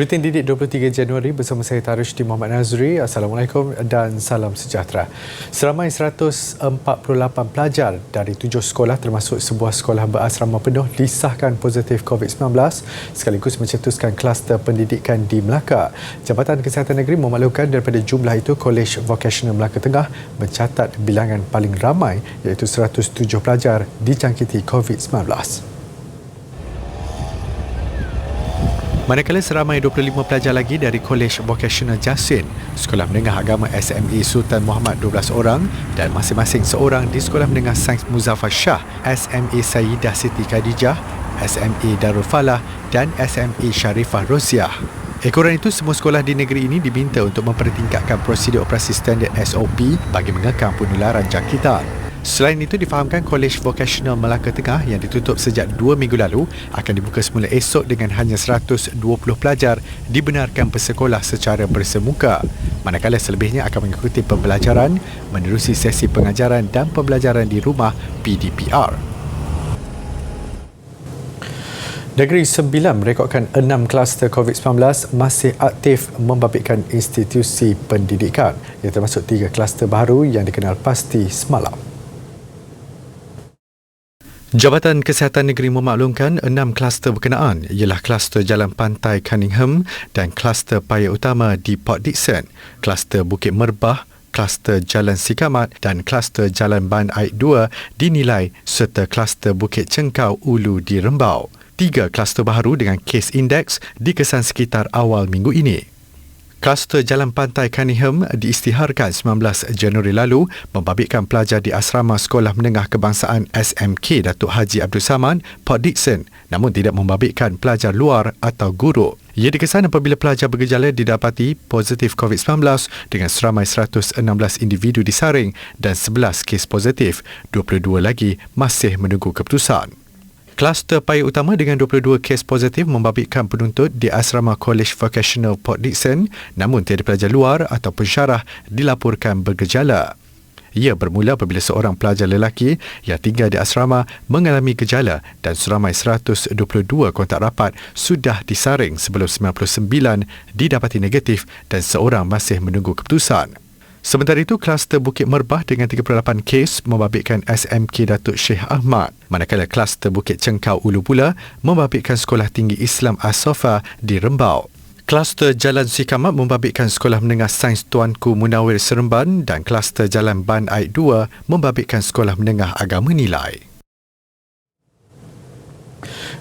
Buletin Didik 23 Januari bersama saya Tarushdi Muhammad Nazri. Assalamualaikum dan salam sejahtera. Seramai 148 pelajar dari 7 sekolah termasuk sebuah sekolah berasrama penuh disahkan positif COVID-19 sekaligus mencetuskan kluster pendidikan di Melaka. Jabatan Kesihatan Negeri memaklumkan daripada jumlah itu Kolej Vocational Melaka Tengah mencatat bilangan paling ramai iaitu 107 pelajar dijangkiti COVID-19. Manakala seramai 25 pelajar lagi dari Kolej Vocational Jasin, Sekolah Menengah Agama SME Sultan Muhammad 12 orang dan masing-masing seorang di Sekolah Menengah Sains Muzaffar Shah, SME Sayyidah Siti Khadijah, SME Darul Falah dan SME Sharifah Roziah. Ekoran itu, semua sekolah di negeri ini diminta untuk mempertingkatkan prosedur operasi standard SOP bagi mengekang penularan jangkitan. Selain itu, difahamkan Kolej Vocational Melaka Tengah yang ditutup sejak 2 minggu lalu akan dibuka semula esok dengan hanya 120 pelajar dibenarkan bersekolah secara bersemuka. Manakala selebihnya akan mengikuti pembelajaran menerusi sesi pengajaran dan pembelajaran di rumah PDPR. Negeri Sembilan merekodkan 6 kluster COVID-19 masih aktif membabitkan institusi pendidikan. Ia termasuk 3 kluster baru yang dikenal pasti semalam. Jabatan Kesihatan Negeri memaklumkan 6 kluster berkenaan ialah kluster Jalan Pantai Cunningham dan kluster Paya Utama di Port Dickson, kluster Bukit Merbah, kluster Jalan Sikamat dan kluster Jalan Ban Air 2 dinilai serta kluster Bukit Cengkau Ulu di Rembau. 3 kluster baru dengan kes indeks dikesan sekitar awal minggu ini. Kluster Jalan Pantai Cunningham diisytiharkan 19 Januari lalu membabitkan pelajar di Asrama Sekolah Menengah Kebangsaan SMK Datuk Haji Abdul Samad, Port Dickson, namun tidak membabitkan pelajar luar atau guru. Ia dikesan apabila pelajar bergejala didapati positif COVID-19 dengan seramai 116 individu disaring dan 11 kes positif. 22 lagi masih menunggu keputusan. Kluster Paya Utama dengan 22 kes positif membabitkan penuntut di Asrama Kolej Vocational Port Dickson, namun tiada pelajar luar atau pensyarah dilaporkan bergejala. Ia bermula apabila seorang pelajar lelaki yang tinggal di asrama mengalami gejala dan seramai 122 kontak rapat sudah disaring sebelum 99 didapati negatif dan seorang masih menunggu keputusan. Sementara itu, kluster Bukit Merbah dengan 38 kes membabitkan SMK Datuk Syekh Ahmad. Manakala kluster Bukit Cengkau Ulu pula membabitkan Sekolah Tinggi Islam As-Safa di Rembau. Kluster Jalan Sikamat membabitkan Sekolah Menengah Sains Tuanku Munawir Seremban dan kluster Jalan Ban Air 2 membabitkan Sekolah Menengah Agama Nilai.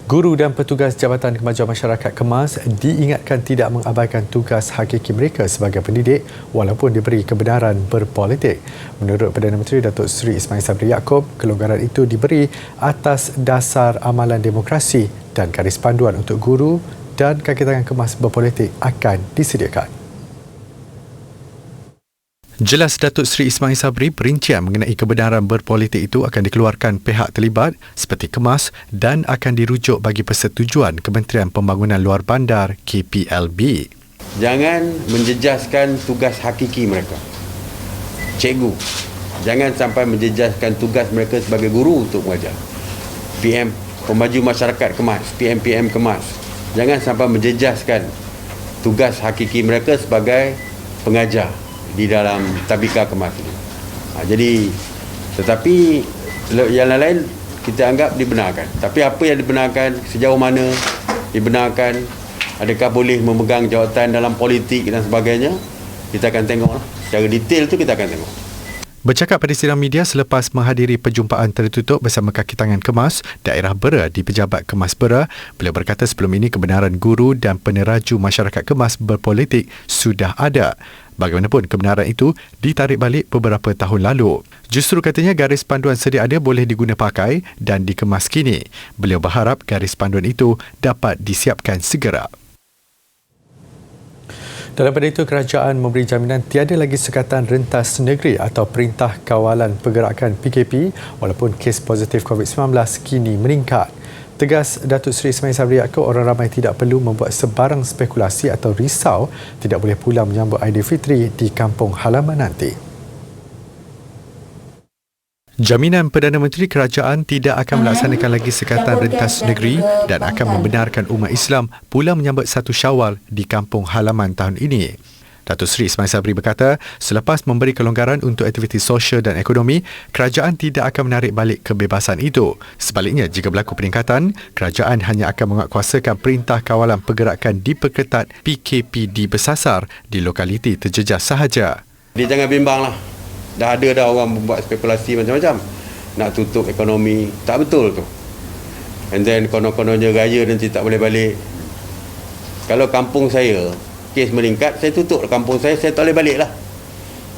Guru dan petugas Jabatan Kemajuan Masyarakat KEMAS diingatkan tidak mengabaikan tugas hakiki mereka sebagai pendidik walaupun diberi kebenaran berpolitik. Menurut Perdana Menteri Datuk Seri Ismail Sabri Yaakob, kelonggaran itu diberi atas dasar amalan demokrasi dan garis panduan untuk guru dan kaki tangan KEMAS berpolitik akan disediakan. Jelas Datuk Seri Ismail Sabri, perincian mengenai kebenaran berpolitik itu akan dikeluarkan pihak terlibat seperti KEMAS dan akan dirujuk bagi persetujuan Kementerian Pembangunan Luar Bandar KPLB. Jangan menjejaskan tugas hakiki mereka. Cikgu, jangan sampai menjejaskan tugas mereka sebagai guru untuk mengajar. PM, Pemaju Masyarakat KEMAS, PM KEMAS, jangan sampai menjejaskan tugas hakiki mereka sebagai pengajar di dalam tabika KEMAS ini. Jadi, tetapi yang lain kita anggap dibenarkan. Tapi apa yang dibenarkan, sejauh mana dibenarkan, adakah boleh memegang jawatan dalam politik dan sebagainya, kita akan tengok. Secara detail tu kita akan tengok. Bercakap pada sidang media selepas menghadiri perjumpaan tertutup bersama kaki tangan KEMAS daerah Bera di Pejabat KEMAS Bera, beliau berkata sebelum ini kebenaran guru dan peneraju masyarakat KEMAS berpolitik sudah ada. Bagaimanapun, kebenaran itu ditarik balik beberapa tahun lalu. Justru katanya garis panduan sedia ada boleh diguna pakai dan dikemas kini. Beliau berharap garis panduan itu dapat disiapkan segera. Dalam pada itu, kerajaan memberi jaminan tiada lagi sekatan rentas negeri atau Perintah Kawalan Pergerakan PKP walaupun kes positif COVID-19 kini meningkat. Tegas Datuk Seri Ismail Sabri Yaakob, orang ramai tidak perlu membuat sebarang spekulasi atau risau tidak boleh pulang menyambut Aidilfitri di kampung halaman nanti. Jaminan Perdana Menteri Kerajaan tidak akan melaksanakan lagi Sekatan Rentas Negeri dan akan membenarkan umat Islam pula menyambut 1 Syawal di kampung halaman tahun ini. Datuk Seri Ismail Sabri berkata, selepas memberi kelonggaran untuk aktiviti sosial dan ekonomi, kerajaan tidak akan menarik balik kebebasan itu. Sebaliknya, jika berlaku peningkatan, kerajaan hanya akan menguatkuasakan Perintah Kawalan Pergerakan Diperketat PKPD bersasar di lokaliti terjejas sahaja. Dia jangan bimbanglah. Dah ada dah orang membuat spekulasi macam-macam. Nak tutup ekonomi. Tak betul tu. And then konon-kononnya raya nanti tak boleh balik. Kalau kampung saya, kes meningkat, saya tutup kampung saya tak boleh balik lah.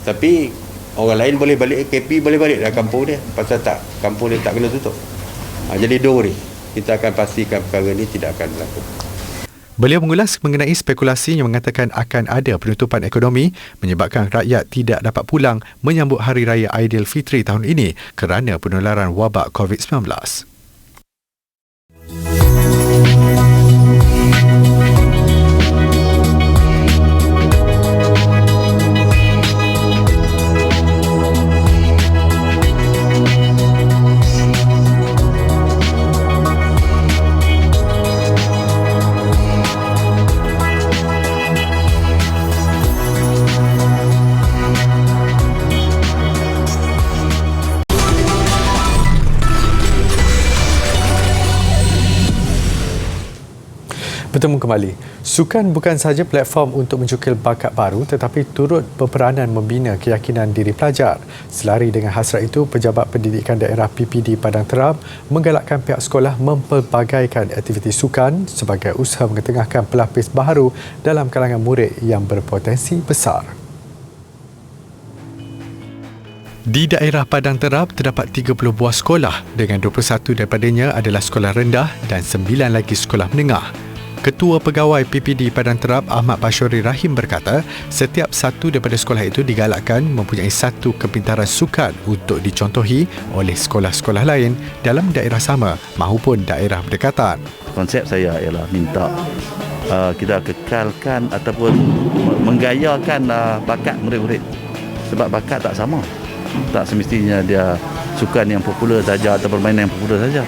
Tapi orang lain boleh balik, KP boleh balik dah kampung dia. Pasal tak, kampung dia tak kena tutup. Jadi don't worry. Kita akan pastikan perkara ni tidak akan berlaku. Beliau mengulas mengenai spekulasi yang mengatakan akan ada penutupan ekonomi menyebabkan rakyat tidak dapat pulang menyambut Hari Raya Aidilfitri tahun ini kerana penularan wabak COVID-19. Bertemu kembali. Sukan bukan sahaja platform untuk mencukil bakat baru tetapi turut berperanan membina keyakinan diri pelajar. Selari dengan hasrat itu, Pejabat Pendidikan Daerah PPD Padang Terap menggalakkan pihak sekolah mempelbagaikan aktiviti sukan sebagai usaha mengetengahkan pelapis baharu dalam kalangan murid yang berpotensi besar. Di daerah Padang Terap terdapat 30 buah sekolah dengan 21 daripadanya adalah sekolah rendah dan 9 lagi sekolah menengah. Ketua Pegawai PPD Padang Terap Ahmad Bashori Rahim berkata, setiap satu daripada sekolah itu digalakkan mempunyai satu kepintaran sukan untuk dicontohi oleh sekolah-sekolah lain dalam daerah sama maupun daerah berdekatan. Konsep saya ialah minta kita kekalkan ataupun menggayakan bakat murid-murid. Sebab bakat tak sama. Tak semestinya dia sukan yang popular saja atau permainan yang popular saja.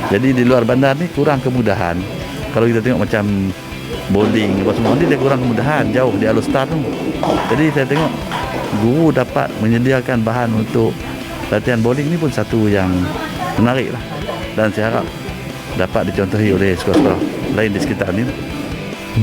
Jadi di luar bandar ni kurang kemudahan. Kalau kita tengok macam bowling apa semua ni, dia kurang kemudahan jauh di Alustar tu. Jadi saya tengok guru dapat menyediakan bahan untuk latihan bowling ni pun satu yang menarik lah. Dan saya harap dapat dicontohi oleh sekolah-sekolah lain di sekitar ni.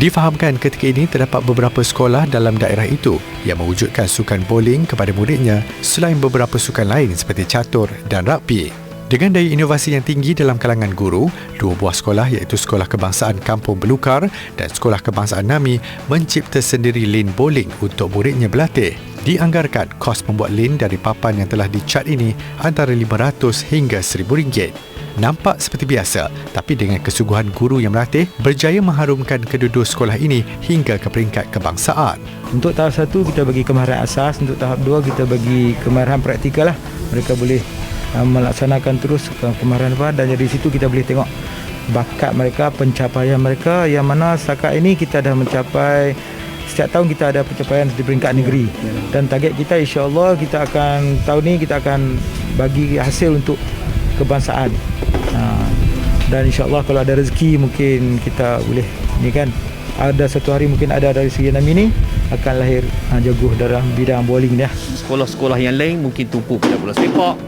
Difahamkan ketika ini terdapat beberapa sekolah dalam daerah itu yang mewujudkan sukan bowling kepada muridnya selain beberapa sukan lain seperti catur dan rugby. Dengan daya inovasi yang tinggi dalam kalangan guru, 2 buah sekolah iaitu Sekolah Kebangsaan Kampung Belukar dan Sekolah Kebangsaan Nami mencipta sendiri lane bowling untuk muridnya berlatih. Dianggarkan kos membuat lane dari papan yang telah dicat ini antara RM500 hingga RM1,000. Nampak seperti biasa, tapi dengan kesungguhan guru yang melatih, berjaya mengharumkan kedua-dua sekolah ini hingga ke peringkat kebangsaan. Untuk tahap 1 kita bagi kemahiran asas, untuk tahap 2 kita bagi kemahiran praktikal lah. Mereka boleh melaksanakan terus kemahiran apa, dan dari situ kita boleh tengok bakat mereka, pencapaian mereka, yang mana setakat ini kita dah mencapai, setiap tahun kita ada pencapaian di peringkat negeri, dan target kita insya-Allah kita akan tahun ni kita akan bagi hasil untuk kebangsaan. Dan insya-Allah kalau ada rezeki mungkin kita boleh ni kan, ada satu hari mungkin ada dari segi Nami ni akan lahir jaguh dalam bidang bowling dia. Sekolah-sekolah yang lain mungkin tumpu pada bola sepak,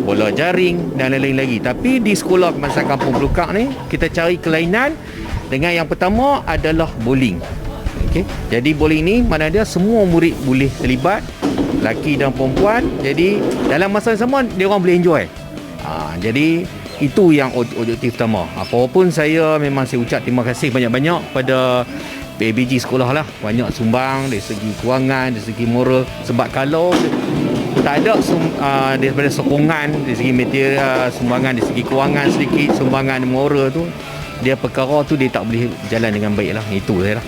bola jaring dan lain-lain lagi. Tapi di sekolah Kebangsaan Kampung Belukar ni kita cari kelainan dengan yang pertama adalah bowling. Okey. Jadi bowling ni mana dia semua murid boleh terlibat, lelaki dan perempuan. Jadi dalam masa yang sama dia orang boleh enjoy. Jadi itu yang objektif utama. Apapun saya memang saya ucap terima kasih banyak-banyak pada PABG sekolah lah. Banyak sumbang dari segi kewangan, dari segi moral. Sebab kalau tak ada daripada sokongan dari segi material, sumbangan dari segi kewangan sedikit, sumbangan moral tu, dia perkara tu dia tak boleh jalan dengan baik lah. Itu saya lah.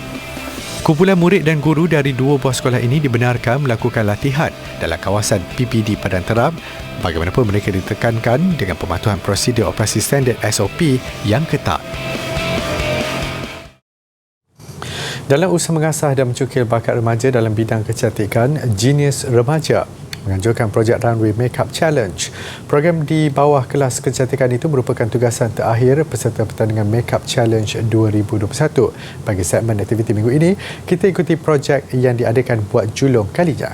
Kumpulan murid dan guru dari 2 buah sekolah ini dibenarkan melakukan latihan dalam kawasan PPD Padang Terap. Bagaimanapun mereka ditekankan dengan pematuhan prosedur operasi standard SOP yang ketat. Dalam usaha mengasah dan mencukil bakat remaja dalam bidang kecantikan, Genius Remaja menganjurkan projek Runway Makeup Challenge. Program di bawah kelas kecantikan itu merupakan tugasan terakhir peserta pertandingan Makeup Challenge 2021. Bagi segmen aktiviti minggu ini, kita ikuti projek yang diadakan Buat Julung kalinya.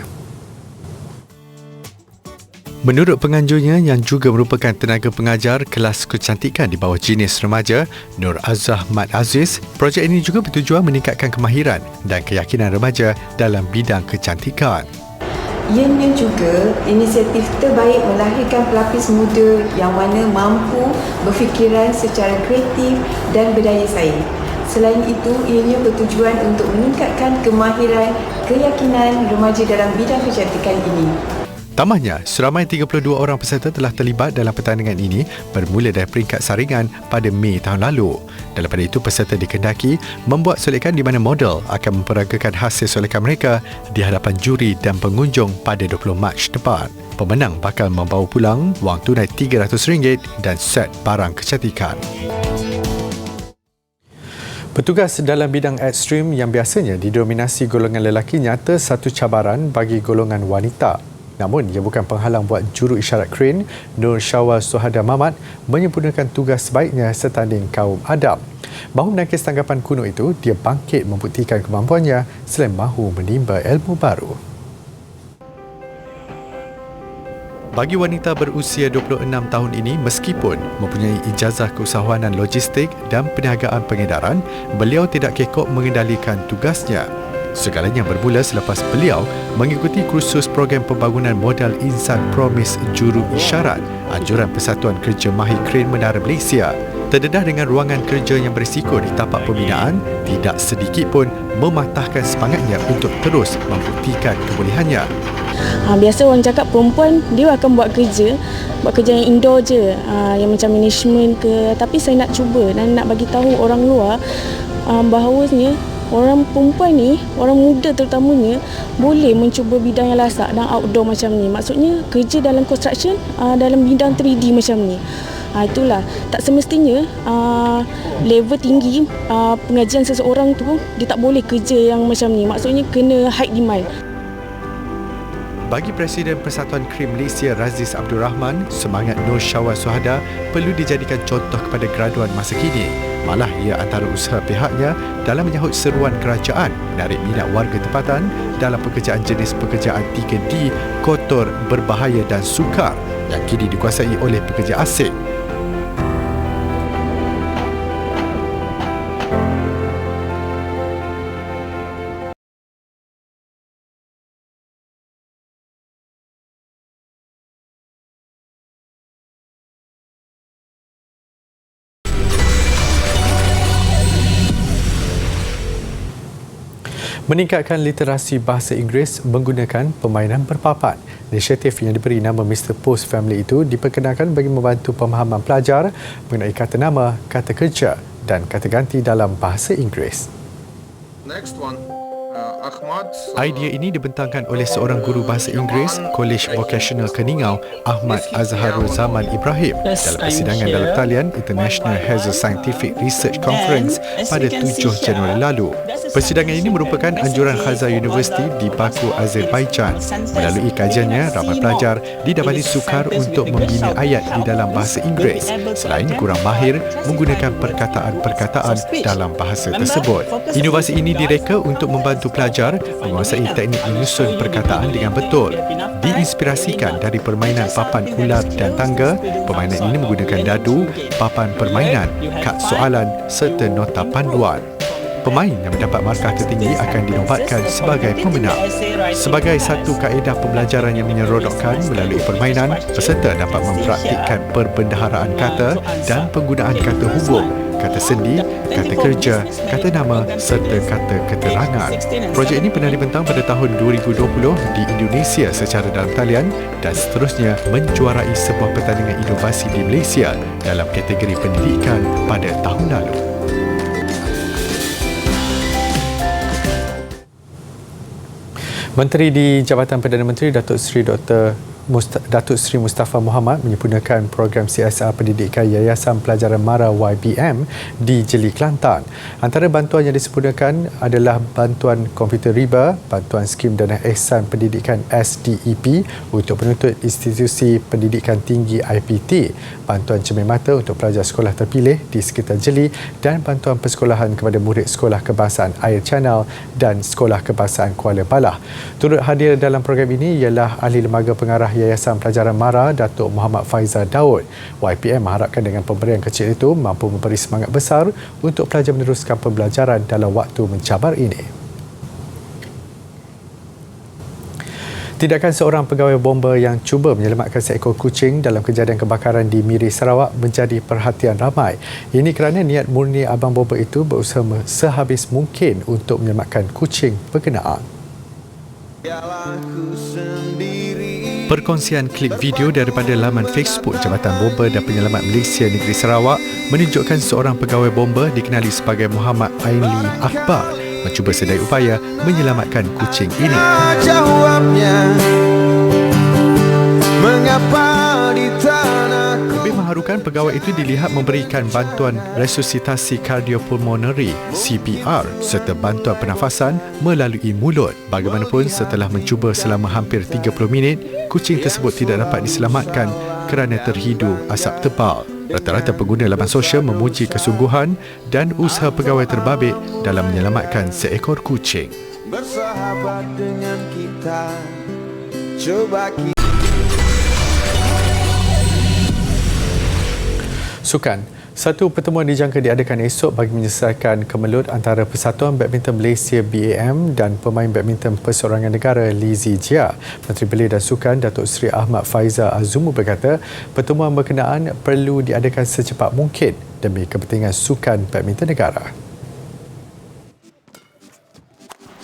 Menurut penganjurnya yang juga merupakan tenaga pengajar kelas kecantikan di bawah jenis remaja, Nur Azah Mat Aziz, projek ini juga bertujuan meningkatkan kemahiran dan keyakinan remaja dalam bidang kecantikan. Ianya juga inisiatif terbaik melahirkan pelapis muda yang mana mampu berfikiran secara kreatif dan berdaya saing. Selain itu, ianya bertujuan untuk meningkatkan kemahiran keyakinan remaja dalam bidang kecantikan ini. Tambahnya, seramai 32 orang peserta telah terlibat dalam pertandingan ini bermula dari peringkat saringan pada Mei tahun lalu. Daripada itu, peserta dikehendaki membuat solekan di mana model akan memperagakan hasil solekan mereka di hadapan juri dan pengunjung pada 20 Mac depan. Pemenang bakal membawa pulang wang tunai RM300 dan set barang kecantikan. Petugas dalam bidang ekstrim yang biasanya didominasi golongan lelaki nyata satu cabaran bagi golongan wanita. Namun, ia bukan penghalang buat juru isyarat kren Nur Syawal Suhada Mamat menyempurnakan tugas sebaiknya setanding kaum Adam. Mahu menangkis tanggapan kuno itu, dia bangkit membuktikan kemampuannya selain mahu menimba ilmu baru. Bagi wanita berusia 26 tahun ini, meskipun mempunyai ijazah keusahawanan logistik dan perniagaan pengedaran, beliau tidak kekok mengendalikan tugasnya. Segalanya bermula selepas beliau mengikuti kursus program pembangunan modal insan Promise Juru Isyarat anjuran Persatuan Kerja Mahir Kren Menara Malaysia. Terdedah dengan ruangan kerja yang berisiko di tapak pembinaan, tidak sedikit pun mematahkan semangatnya untuk terus membuktikan kebolehannya. Biasa orang cakap perempuan dia akan buat kerja yang indoor je, yang macam management ke, tapi saya nak cuba dan nak bagi tahu orang luar bahawanya orang perempuan ni, orang muda terutamanya, boleh mencuba bidang yang lasak dan outdoor macam ni. Maksudnya kerja dalam construction, dalam bidang 3D macam ni. Itulah, tak semestinya level tinggi pengajian seseorang tu, dia tak boleh kerja yang macam ni. Maksudnya kena high demand. Bagi Presiden Persatuan Krim Malaysia Raziz Abdul Rahman, semangat Nur Syawal Suhada perlu dijadikan contoh kepada graduan masa kini. Malah ia antara usaha pihaknya dalam menyahut seruan kerajaan menarik minat warga tempatan dalam pekerjaan jenis pekerjaan 3D, kotor, berbahaya dan sukar yang kini dikuasai oleh pekerja asing. Meningkatkan literasi bahasa Inggeris menggunakan permainan berpapan. Inisiatif yang diberi nama Mr. Post Family itu diperkenalkan bagi membantu pemahaman pelajar mengenai kata nama, kata kerja dan kata ganti dalam bahasa Inggeris. Next one. Ahmad. Idea ini dibentangkan oleh seorang guru bahasa Inggeris Kolej Vocational Keningau, Ahmad Azharul Zaman Ibrahim, dalam persidangan dalam talian International Health Scientific Research Conference pada 7 Januari lalu. Persidangan ini merupakan anjuran Khalsa University di Baku, Azerbaijan. Melalui kajiannya, ramai pelajar didapati sukar untuk membina ayat di dalam bahasa Inggeris selain kurang mahir menggunakan perkataan-perkataan dalam bahasa tersebut. Inovasi ini direka untuk membantu pelajar menguasai teknik menyusun perkataan dengan betul. Diinspirasikan dari permainan papan ular dan tangga, permainan ini menggunakan dadu, papan permainan, kad soalan serta nota panduan. Pemain yang mendapat markah tertinggi akan dinobatkan sebagai pemenang. Sebagai satu kaedah pembelajaran yang menyeronokkan melalui permainan, peserta dapat mempraktikkan perbendaharaan kata dan penggunaan kata hubung, kata sendi, kata kerja, kata nama serta kata keterangan. Projek ini pernah dibentang pada tahun 2020 di Indonesia secara dalam talian dan seterusnya menjuarai sebuah pertandingan inovasi di Malaysia dalam kategori pendidikan pada tahun lalu. Menteri di Jabatan Perdana Menteri Datuk Seri Dr. Datuk Seri Mustafa Muhammad menyempurnakan program CSR pendidikan Yayasan Pelajaran Mara YBM di Jeli, Kelantan. Antara bantuan yang disempurnakan adalah bantuan komputer riba, bantuan skim dana ihsan pendidikan SDEP untuk penuntut institusi pendidikan tinggi IPT, bantuan cermin mata untuk pelajar sekolah terpilih di sekitar Jeli dan bantuan persekolahan kepada murid Sekolah Kebangsaan Air Channel dan Sekolah Kebangsaan Kuala Balah. Turut hadir dalam program ini ialah Ahli Lembaga Pengarah Yayasan Pelajaran Mara, Datuk Muhammad Faizal Daud. YPM mengharapkan dengan pemberian kecil itu mampu memberi semangat besar untuk pelajar meneruskan pembelajaran dalam waktu mencabar ini. Tindakan seorang pegawai bomba yang cuba menyelamatkan seekor kucing dalam kejadian kebakaran di Miri, Sarawak menjadi perhatian ramai. Ini kerana niat murni abang bomba itu berusaha sehabis mungkin untuk menyelamatkan kucing berkenaan. Perkongsian klip video daripada laman Facebook Jabatan Bomba dan Penyelamat Malaysia Negeri Sarawak menunjukkan seorang pegawai bomba dikenali sebagai Muhammad Ainli Akbar mencuba sedaya upaya menyelamatkan kucing ini. Lebih mengharukan, pegawai itu dilihat memberikan bantuan resusitasi kardiopulmoneri CPR serta bantuan pernafasan melalui mulut. Bagaimanapun, setelah mencuba selama hampir 30 minit, kucing tersebut tidak dapat diselamatkan kerana terhidu asap tebal. Rata-rata pengguna laman sosial memuji kesungguhan dan usaha pegawai terbabit dalam menyelamatkan seekor kucing. Bersahabat dengan kita, cuba kita. Sukan. Satu pertemuan dijangka diadakan esok bagi menyelesaikan kemelut antara Persatuan Badminton Malaysia BAM dan pemain badminton perseorangan negara Lizzie Jia. Menteri Belia dan Sukan Datuk Seri Ahmad Faizal Azumu berkata, pertemuan berkenaan perlu diadakan secepat mungkin demi kepentingan sukan badminton negara.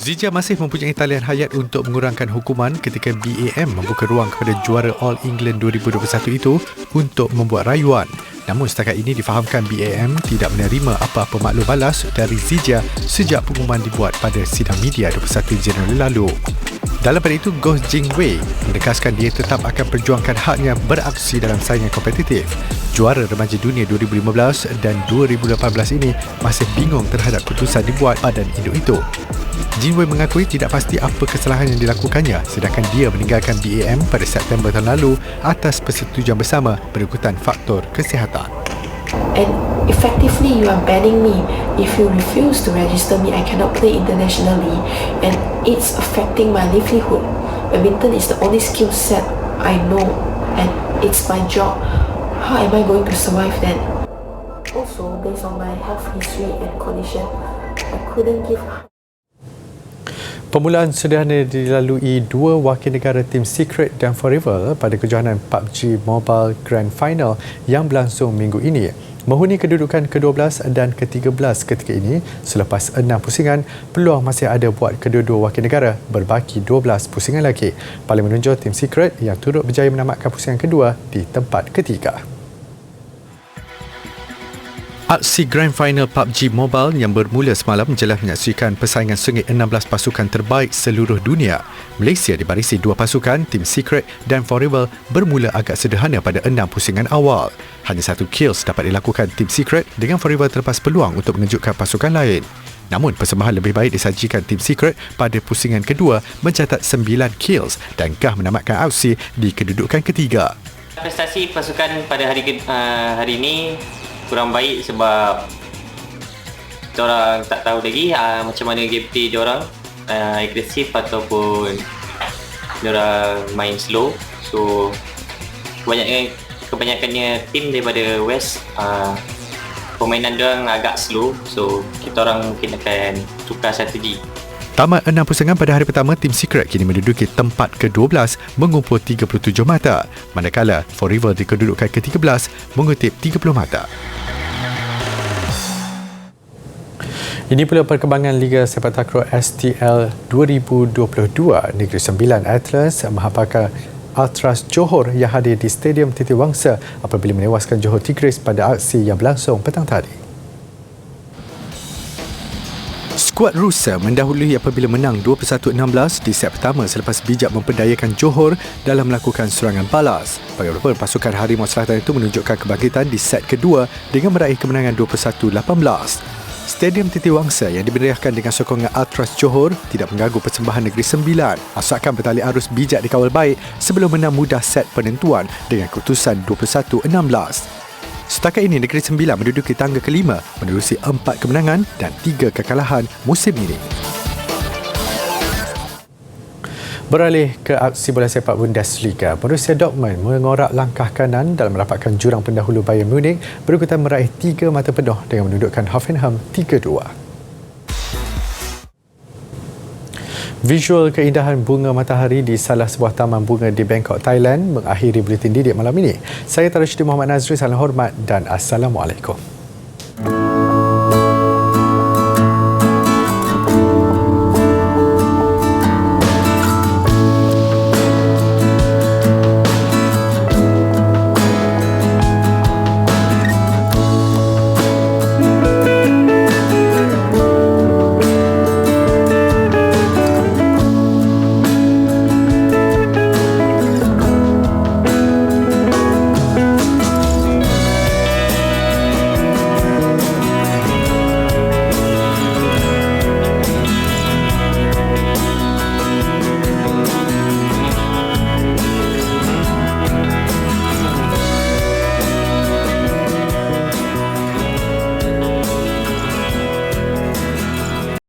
Zijia masih mempunyai talian hayat untuk mengurangkan hukuman ketika BAM membuka ruang kepada juara All England 2021 itu untuk membuat rayuan. Namun setakat ini difahamkan BAM tidak menerima apa-apa maklum balas dari Zijia sejak pengumuman dibuat pada sidang media 21 Januari lalu. Dalam pada itu, Goh Jing Wei menegaskan dia tetap akan perjuangkan haknya beraksi dalam saingan kompetitif. Juara remaja dunia 2015 dan 2018 ini masih bingung terhadap keputusan dibuat badan induk itu. Jin Wei mengakui tidak pasti apa kesalahan yang dilakukannya sedangkan dia meninggalkan BAM pada September tahun lalu atas persetujuan bersama berikutan faktor kesihatan. And effectively you are banning me. If you refuse to register me, I cannot play internationally and it's affecting my livelihood. Badminton is the only skill set I know and it's my job. How am I going to survive then? Also, based on my health history and condition, I couldn't give. Permulaan sederhana dilalui dua wakil negara Team Secret dan Forever pada kejohanan PUBG Mobile Grand Final yang berlangsung minggu ini. Menghuni kedudukan ke-12 dan ke-13 ketika ini, selepas 6 pusingan, peluang masih ada buat kedua-dua wakil negara berbaki 12 pusingan lagi. Paling menonjol Team Secret yang turut berjaya menamatkan pusingan kedua di tempat ketiga. Aksi Grand Final PUBG Mobile yang bermula semalam jelas menyaksikan persaingan sengit 16 pasukan terbaik seluruh dunia. Malaysia dibarisi dua pasukan, Team Secret dan Forever bermula agak sederhana pada 6 pusingan awal. Hanya satu kills dapat dilakukan Team Secret dengan Forever terlepas peluang untuk mengejutkan pasukan lain. Namun persembahan lebih baik disajikan Team Secret pada pusingan kedua mencatat 9 kills dan Gah menamatkan aksi di kedudukan ketiga. Prestasi pasukan pada hari ini kurang baik sebab diorang tak tahu lagi macam mana gameplay diorang, agresif ataupun diorang main slow. So kebanyakannya tim daripada West permainan diorang agak slow, so kita orang mungkin akan tukar strategi. Tamat 6 pusingan pada hari pertama, Team Secret kini menduduki tempat ke-12 mengumpul 37 mata, manakala Forever di kedudukan ke-13 mengutip 30 mata. Ini pula perkembangan Liga Sepak Takraw STL 2022. Negeri Sembilan Atlas menghampakan Ultras Johor yang hadir di Stadium Titi Wangsa apabila menewaskan Johor Tigris pada aksi yang berlangsung petang tadi. Skuad Rusa mendahului apabila menang 21-16 di set pertama selepas bijak memperdayakan Johor dalam melakukan serangan balas. Bagaimanapun, pasukan Harimau Selatan itu menunjukkan kebangkitan di set kedua dengan meraih kemenangan 21-18. Stadium Titi Wangsa yang dimeriahkan dengan sokongan Ultras Johor tidak mengganggu persembahan Negeri Sembilan. Asalkan bertali arus bijak dikawal baik sebelum menang mudah set penentuan dengan keputusan 21-16. Setakat ini, Negeri Sembilan menduduki tangga kelima menerusi 4 kemenangan dan 3 kekalahan musim ini. Beralih ke aksi bola sepak Bundesliga, Borussia Dortmund mengorak langkah kanan dalam merapatkan jurang pendahulu Bayern Munich berikutan meraih 3 mata penuh dengan menundukkan Hoffenheim 3-2. Visual keindahan bunga matahari di salah sebuah taman bunga di Bangkok, Thailand mengakhiri buletin Didik malam ini. Saya Tarushdin Muhammad Nazri, salam hormat dan Assalamualaikum.